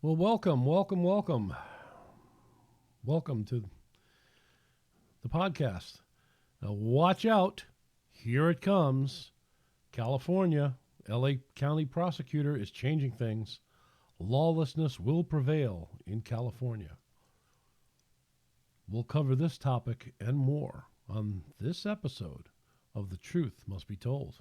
Well, welcome, welcome, welcome. Welcome to the podcast. Now, watch out. Here it comes. California, LA County prosecutor is changing things. Lawlessness will prevail in California. We'll cover this topic and more on this episode of The Truth Must Be Told.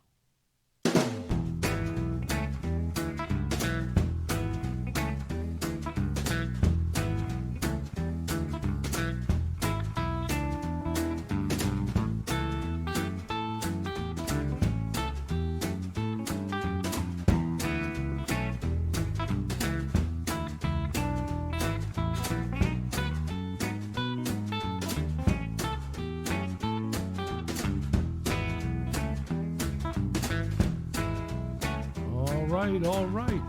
All right.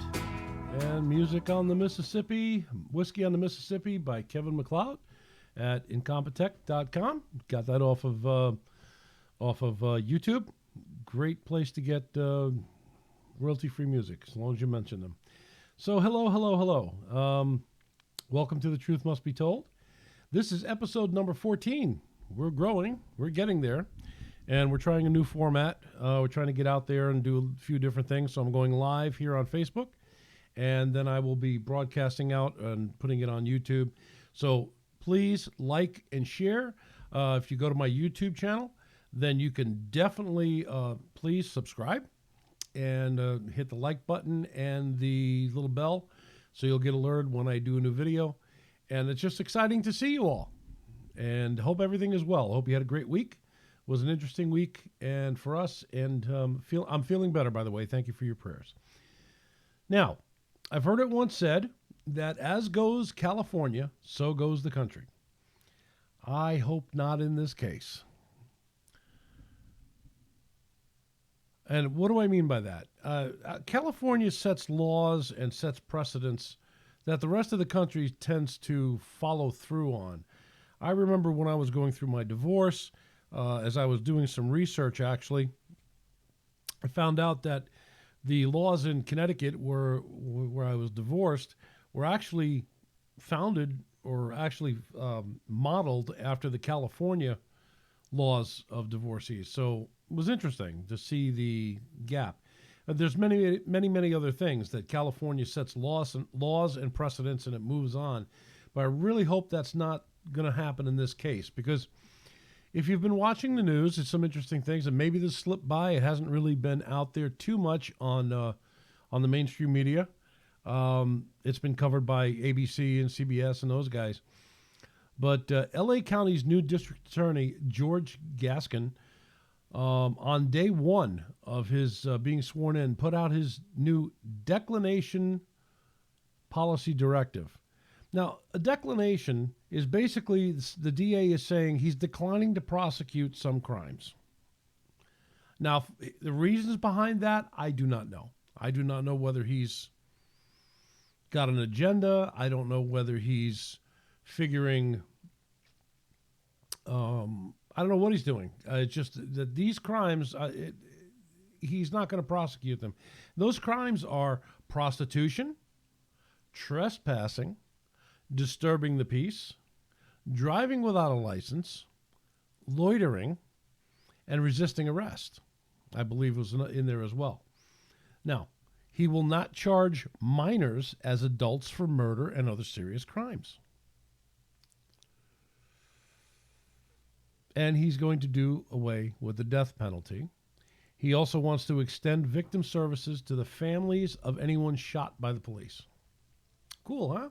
And music on the Mississippi, Whiskey on the Mississippi by Kevin MacLeod at incompetech.com. Got that off of YouTube. Great place to get royalty-free music, as long as you mention them. So hello. Welcome to The Truth Must Be Told. This is episode number 14. We're growing. We're getting there. And we're trying a new format. We're trying to get out there and do a few different things. So I'm going live here on Facebook. And then I will be broadcasting out and putting it on YouTube. So please like and share. If you go to my YouTube channel, then you can definitely please subscribe and hit the like button and the little bell so you'll get alerted when I do a new video. And it's just exciting to see you all. And hope everything is well. Hope you had a great week. Was an interesting week and for us, and I'm feeling better, by the way. Thank you for your prayers. Now, I've heard it once said that as goes California, so goes the country. I hope not in this case. And what do I mean by that? California sets laws and sets precedents that the rest of the country tends to follow through on. I remember when I was going through my divorce, as I was doing some research, actually, I found out that the laws in Connecticut where I was divorced were actually founded or actually modeled after the California laws of divorcees. So it was interesting to see the gap. There's many other things that California sets laws and precedents, and it moves on. But I really hope that's not going to happen in this case, because if you've been watching the news, it's some interesting things, and maybe this slipped by. It hasn't really been out there too much on the mainstream media. It's been covered by ABC and CBS and those guys. But L.A. County's new district attorney, George Gascon, on day one of his being sworn in, put out his new declination policy directive. Now, a declination is basically the DA is saying he's declining to prosecute some crimes. Now, the reasons behind that, I do not know. I do not know whether he's got an agenda. I don't know whether he's figuring, I don't know what he's doing. It's just that these crimes, he's not going to prosecute them. Those crimes are prostitution, trespassing, disturbing the peace, driving without a license, loitering, and resisting arrest. I believe was in there as well. Now, he will not charge minors as adults for murder and other serious crimes. And he's going to do away with the death penalty. He also wants to extend victim services to the families of anyone shot by the police. Cool, huh?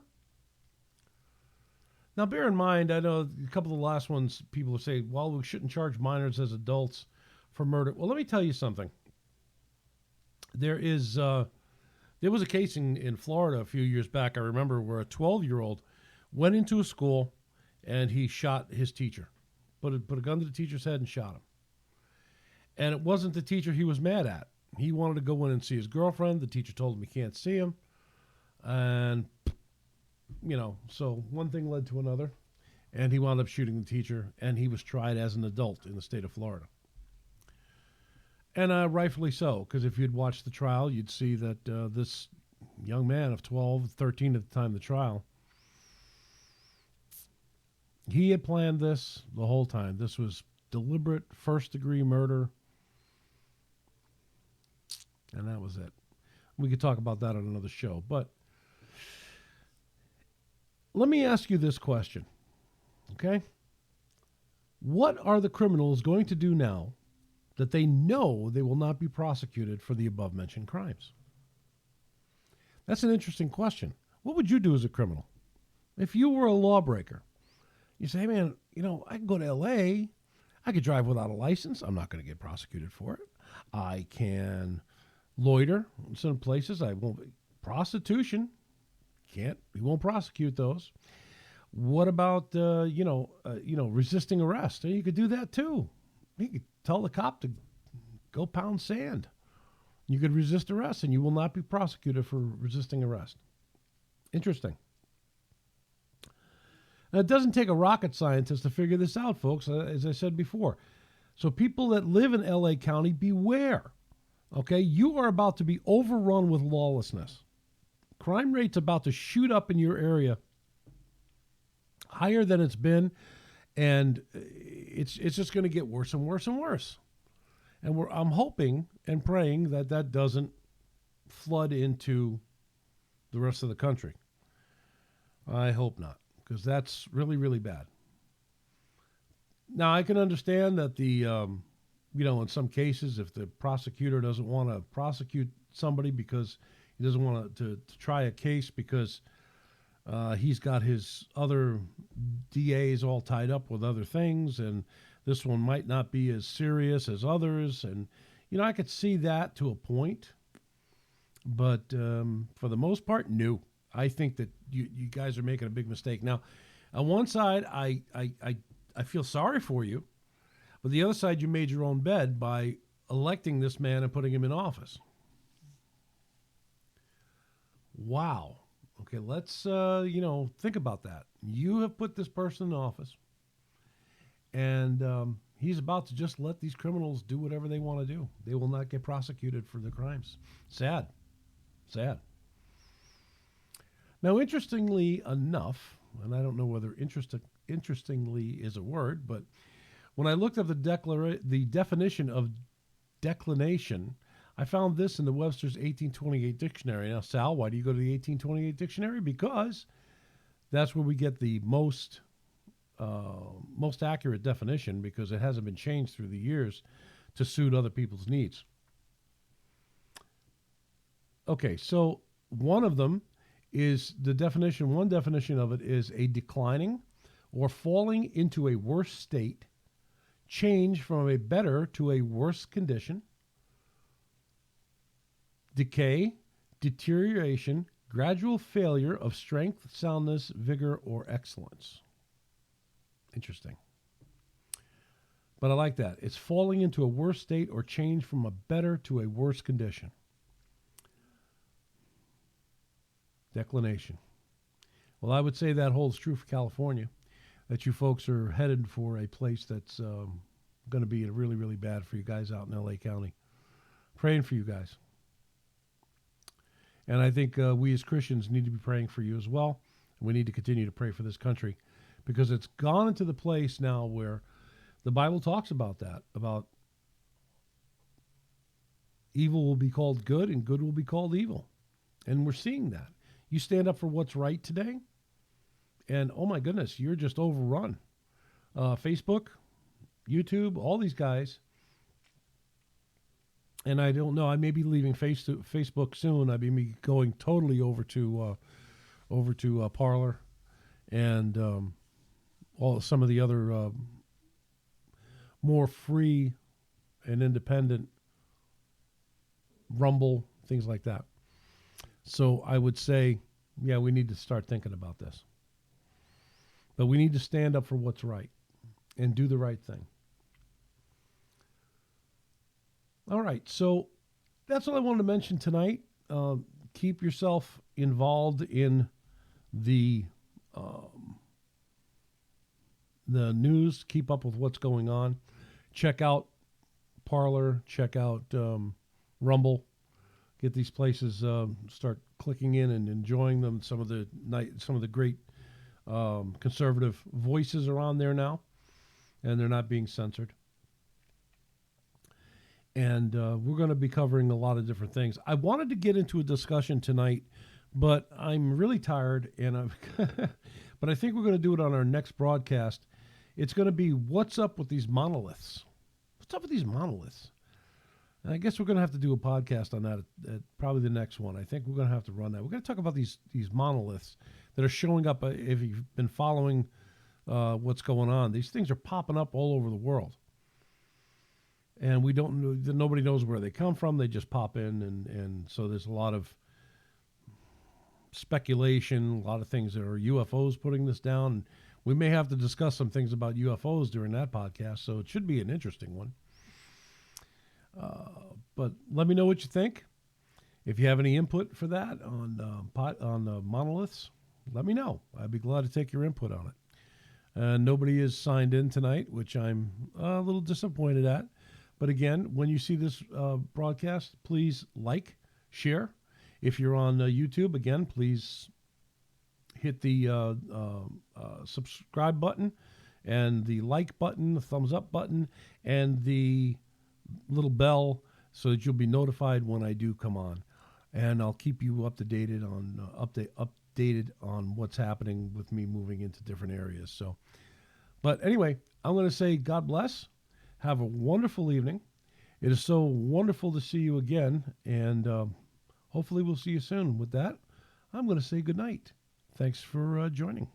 Now, bear in mind, I know a couple of the last ones, people say, well, we shouldn't charge minors as adults for murder. Well, let me tell you something. There was a case in Florida a few years back, I remember, where a 12-year-old went into a school and he shot his teacher. Put a gun to the teacher's head and shot him. And it wasn't the teacher he was mad at. He wanted to go in and see his girlfriend. The teacher told him he can't see him. And so one thing led to another, and he wound up shooting the teacher, and he was tried as an adult in the state of Florida. And rightfully so, because if you'd watched the trial, you'd see that this young man of 12, 13 at the time of the trial. He had planned this the whole time. This was deliberate first-degree murder, and that was it. We could talk about that on another show, but let me ask you this question, okay? What are the criminals going to do now that they know they will not be prosecuted for the above-mentioned crimes? That's an interesting question. What would you do as a criminal? If you were a lawbreaker, you say, hey, man, I can go to L.A., I could drive without a license. I'm not going to get prosecuted for it. I can loiter in some places. I won't. Prostitution, we won't prosecute those. What about, resisting arrest? You could do that too. You could tell the cop to go pound sand. You could resist arrest and you will not be prosecuted for resisting arrest. Interesting. Now, it doesn't take a rocket scientist to figure this out, folks, as I said before. So people that live in L.A. County, beware. Okay? You are about to be overrun with lawlessness. Crime rate's about to shoot up in your area higher than it's been, and it's just going to get worse and worse and worse. And I'm hoping and praying that doesn't flood into the rest of the country. I hope not, because that's really, really bad. Now, I can understand that in some cases, if the prosecutor doesn't want to prosecute somebody because he doesn't want to try a case because he's got his other DAs all tied up with other things, and this one might not be as serious as others. And, I could see that to a point. But for the most part, no. I think that you guys are making a big mistake. Now, on one side, I feel sorry for you. But the other side, you made your own bed by electing this man and putting him in office. Wow. Okay, let's, think about that. You have put this person in office, and he's about to just let these criminals do whatever they want to do. They will not get prosecuted for their crimes. Sad. Now, interestingly enough, and I don't know whether interestingly is a word, but when I looked up the definition of declination, I found this in the Webster's 1828 dictionary. Now, Sal, why do you go to the 1828 dictionary? Because that's where we get the most accurate definition, because it hasn't been changed through the years to suit other people's needs. Okay, so one of them is one definition of it is a declining or falling into a worse state, change from a better to a worse condition, decay, deterioration, gradual failure of strength, soundness, vigor, or excellence. Interesting. But I like that. It's falling into a worse state or change from a better to a worse condition. Declination. Well, I would say that holds true for California, that you folks are headed for a place that's going to be really, really bad for you guys out in L.A. County. Praying for you guys. And I think we as Christians need to be praying for you as well. We need to continue to pray for this country, because it's gone into the place now where the Bible talks about that, about evil will be called good and good will be called evil. And we're seeing that. You stand up for what's right today, and oh my goodness, you're just overrun. Facebook, YouTube, all these guys. And I don't know, I may be leaving Facebook soon. I may be going totally over to Parler and some of the other more free and independent Rumble, things like that. So I would say, yeah, we need to start thinking about this. But we need to stand up for what's right and do the right thing. All right, so that's what I wanted to mention tonight. Keep yourself involved in the news. Keep up with what's going on. Check out Parler. Check out Rumble. get these places start clicking in and enjoying them. Some of the great conservative voices are on there now, and they're not being censored. And we're going to be covering a lot of different things. I wanted to get into a discussion tonight, but I'm really tired, and but I think we're going to do it on our next broadcast. It's going to be what's up with these monoliths. What's up with these monoliths? And I guess we're going to have to do a podcast on that at probably the next one. I think we're going to have to run that. We're going to talk about these monoliths that are showing up. If you've been following what's going on, these things are popping up all over the world. And we don't know, nobody knows where they come from. They just pop in, and so there's a lot of speculation, a lot of things that are UFOs putting this down. We may have to discuss some things about UFOs during that podcast, so it should be an interesting one. But let me know what you think. If you have any input for that on monoliths, let me know. I'd be glad to take your input on it. Nobody is signed in tonight, which I'm a little disappointed at. But again, when you see this broadcast, please like, share. If you're on YouTube, again, please hit the subscribe button and the like button, the thumbs up button, and the little bell so that you'll be notified when I do come on. And I'll keep you updated on what's happening with me moving into different areas. So, but anyway, I'm going to say God bless. Have a wonderful evening. It is so wonderful to see you again, and hopefully we'll see you soon. With that, I'm going to say good night. Thanks for joining.